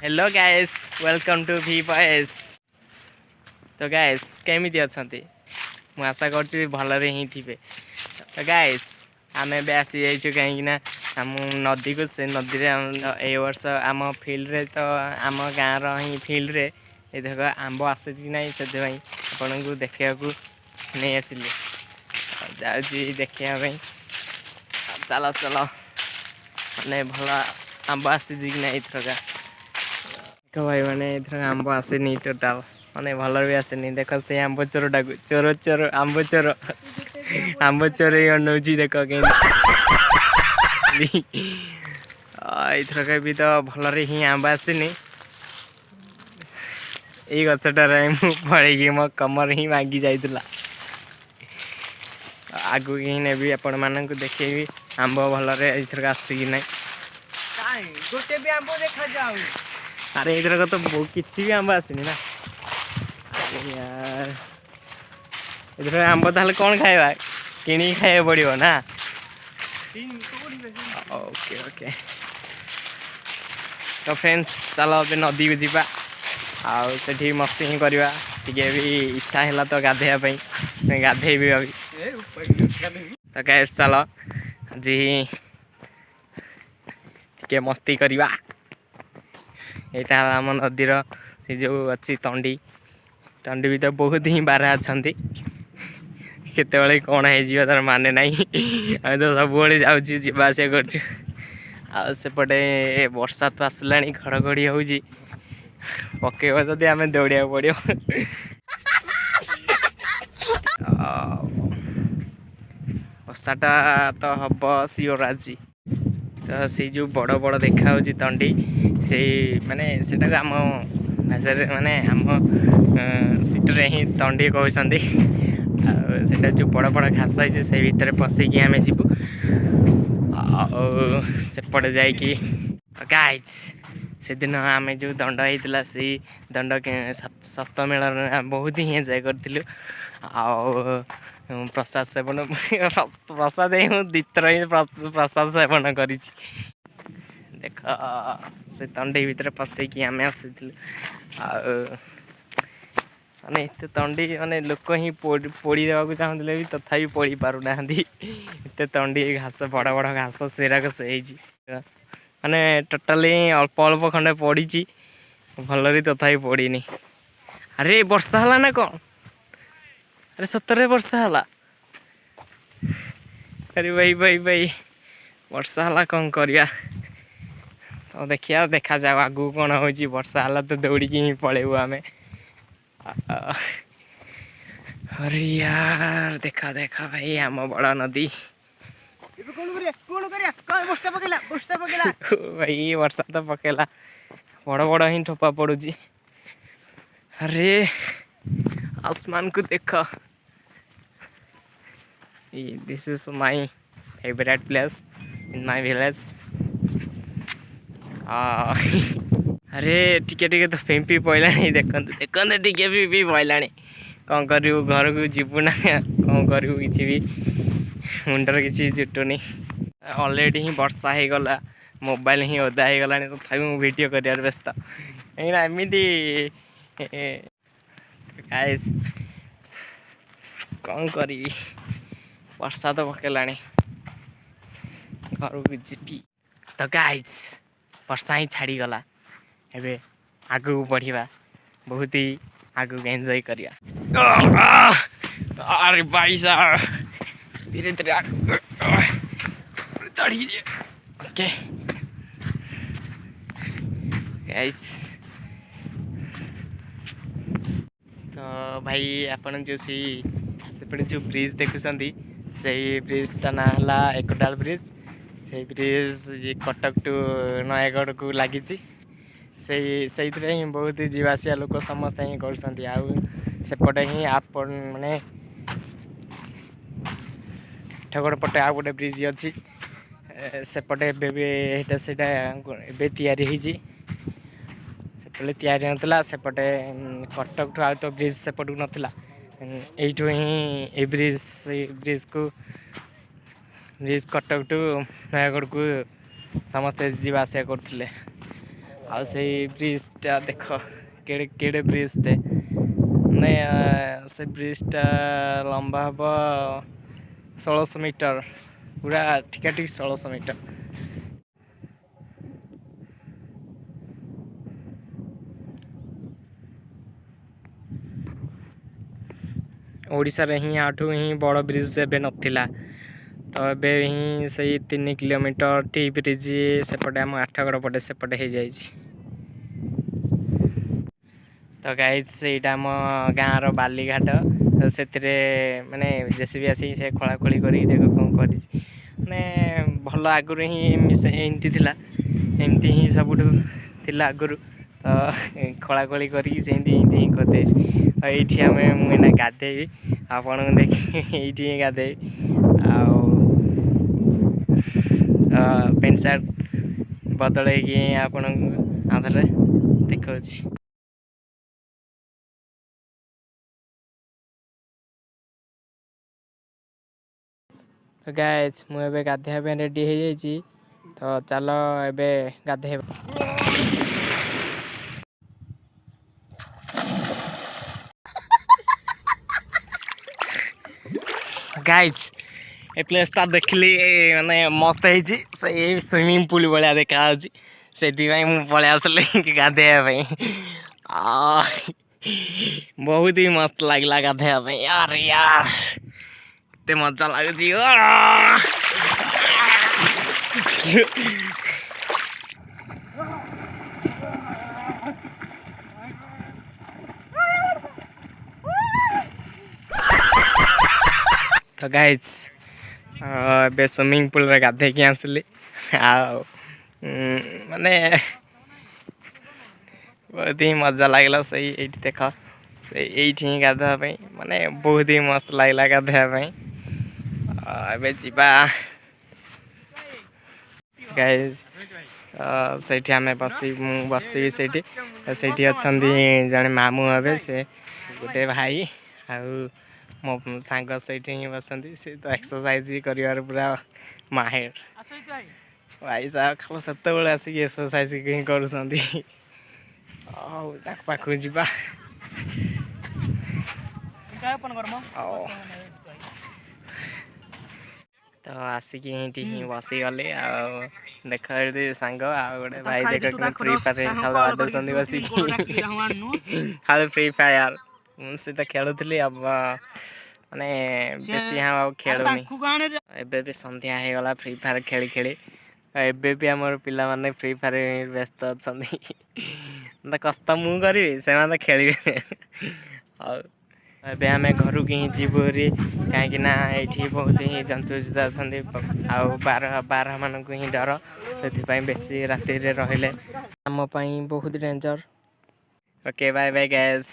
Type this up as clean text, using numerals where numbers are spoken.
Hello guys welcome to V voice. तो guys केमिति अछंती मु आशा करछि भलरे ही थिबे। तो गाइस आमे बे आसी जाइछु कहीं ना हम नदी को से नदी रे ए वर्ष आम फील्ड रे तो आम गाँ रो ही फील्ड रे ए देखो आंब आसे कि नहीं से भाई आपन को देखिया को नहीं आसिले जाउछि देखिया भाई। चलो चलो माने भला आंब आसी कि नहीं थरका देख भाई मैंने इधर आंब आसेनी टोटाल माने भलर भी आसेनी। देख से आंब चोर डाक चोर चोर आंब चोर आंब चोर नौची देख कहीं इथर भी तो भलर ही आंब आसेनी। यही गछटार पड़े मो कमर ही मागी जाइला आगु ही नेबी आपण मानक देखेबी आंब भलरे इथर आसी ना गोटे भी आंब देखा जाऊ। अरे इधर का तो किसी भी आंब आसनी ना। अरे यार इधर आंब ताल कौन खाएगा कि खाए पड़ो ना। ओके ओके तो फ्रेंड्स चलो अब नदी को जीवा आठी मस्ती ही करवा टे भी इच्छा है तो गाधेवाई गाधे भी अभी तो कैसे चलो जी टे मस्ती करवा। यहाँ आम नदीर से जो अच्छी तंडी तंडी भी तो बहुत ही बारा अच्छा केतवे कौन हो तार माने ना आम तो सब जावास करपटे वर्षा तो आसला घड़घड़ी हो पकेब जदि आम दौड़ा पड़ो। वर्षाटा तो हम सियोर आज तो से जो बड़ बड़ देखा तंडी से माने सेटा आम भाषा माने आम सीटे ही तंडी कहते सेटा जो बड़ बड़ घास है से भितर पशिकी आम जीवु सेपटे जाकि गाइज से दिन आम जो दंड होता से दंड सप्त मेलन बहुत ही एंजॉय करूँ प्रसाद सेवन प्रसाद ही दितर ही प्रसाद सेवन कर देख से तंडी भितर पशिकी आम आसी माने एत तंडी माने लोक ही पोड़ी देवा चाहूले भी तथा पोड़ी पारना एत तंडी घास बड़ बड़ घास सेराक से माने टोटाली अल्प अल्प खंडे पड़ी भल तथा पड़नी। अरे वर्षा है ना कौन अरे सतरे वर्षा है। अरे भाई भाई भाई वर्षा है कौन करिया तो देखिया देखा जाओ आगू कौन हो वर्षा है तो दौड़िकी ही पलैबू आम। अरे यार देखा देखा भाई आम बड़ा नदी भाई वर्षा तो पकेला बड़ बड़ ही ठोपा पड़ुची। अरे आसमान को देख this is my favourite place in my village. अरे टिके टिके तो फेंपी पड़ा देखते देखते टिके भी पड़ा कौन करूँ घर को जीवु ना कौन करूँ कि भी मुंडर किसी जुटुनी ऑलरेडी ही वर्षा हो गला मोबाइल ही ओदा हो गला तो तथापि मु वीडियो कर व्यस्त कहीं एमती गाइस कौन करी वर्षा तो पकेला घर को जीवी तो गाइस वर्षा ही छाड़ी गला एबे आगू बढ़िया बहुत ही आगू एंजॉय करिया। अरे भाई साहब धीरे धीरे चढ़ी जे ओके गाइस तो भाई आपन जो सेपटे जो ब्रिज देखुंट से ब्रिजटा ना है एकडाल ब्रिज से ब्रिज ये कटक टू नयगढ़ को लगी से ही बहुत ही जीवासिया लोक समस्ते ही करपटे ही आप माने ठगड़ पटे आ गोटे ब्रिज अच्छी सेपटे तैयारी नाला सेपटे कटक ठू आ तो ब्रिज सेपटू नाला यू ही ब्रिज को ब्रिज कटक टू नयगढ़ को समस्ते जीवा आसिया करते आ से ब्रिजटा देख केड़े केड़े ब्रिजटे नहीं से ब्रिजटा लंबा हम 1600 मीटर पूरा ठीक 1600 मीटर। ओडिशा रे ही आठू ही बड़ ब्रिज एबे नथिला तो एबे ही सही 3 किलोमीटर टी ब्रिज सेपटे आम आठगड़ पटे सेपटे हो जाइए। तो गाइज सेटा आम गाँव बालीघाट तो से माने जेसीबी आसिक से खोलाखोली कर देख कौन कर माने भल आगुरी ही एमती थिला एमती ही सब आगुरी तो खोलाखोली करके ही करदे। ये मुझे गाधेबी आपन को देखी ये गाधेबी पेंट सार्ट बदल आपण आधरे देखा। तो गाइज मुझे गाधेया रेडी हो जाइए तो चलो एबे गाधे। गाइज ए प्लेसटा देखली माने मस्त है स्विमिंग पूल भाया देखा से पलि आसली गाधेया बहुत ही मस्त लगला गाधेया यार यार एते मजा लगुच। तो गाइज बे स्विमिंग पूल रे गाधे की आसली माने बहुत ही मजा लगला सही ये देख से ये गाधे माने बहुत ही मस्त लगला गाधे जा गाइज से आम बसबी से अच्छा जड़े मामू हे से गोटे भाई आउ मो सांग से बसती से तो एक्सरसाइज कर पूरा माहिर भाई साहब खाल से आसिक एक्सरसाइज कर पाख जा तो आसिक ही बसीगली देख सांग गोटे भाई देख फ्री फायर खेल बसिक खाली फ्री फायर मुझे तो खेलुली अब माने बेसी हाँ खेलुनी एबे भी संध्या हो गला फ्री फायर खेली खेली एबे भी आमर पिला माने फ्री फायर व्यस्त अच्छा कष्ट मु करी से खेल एबे आम घर की जीवु कहीं ये बहुत ही जंतु अच्छा बारह मान ही डर से बेसी राति रे रहिले आम बहुत danger. Okay bye bye gas.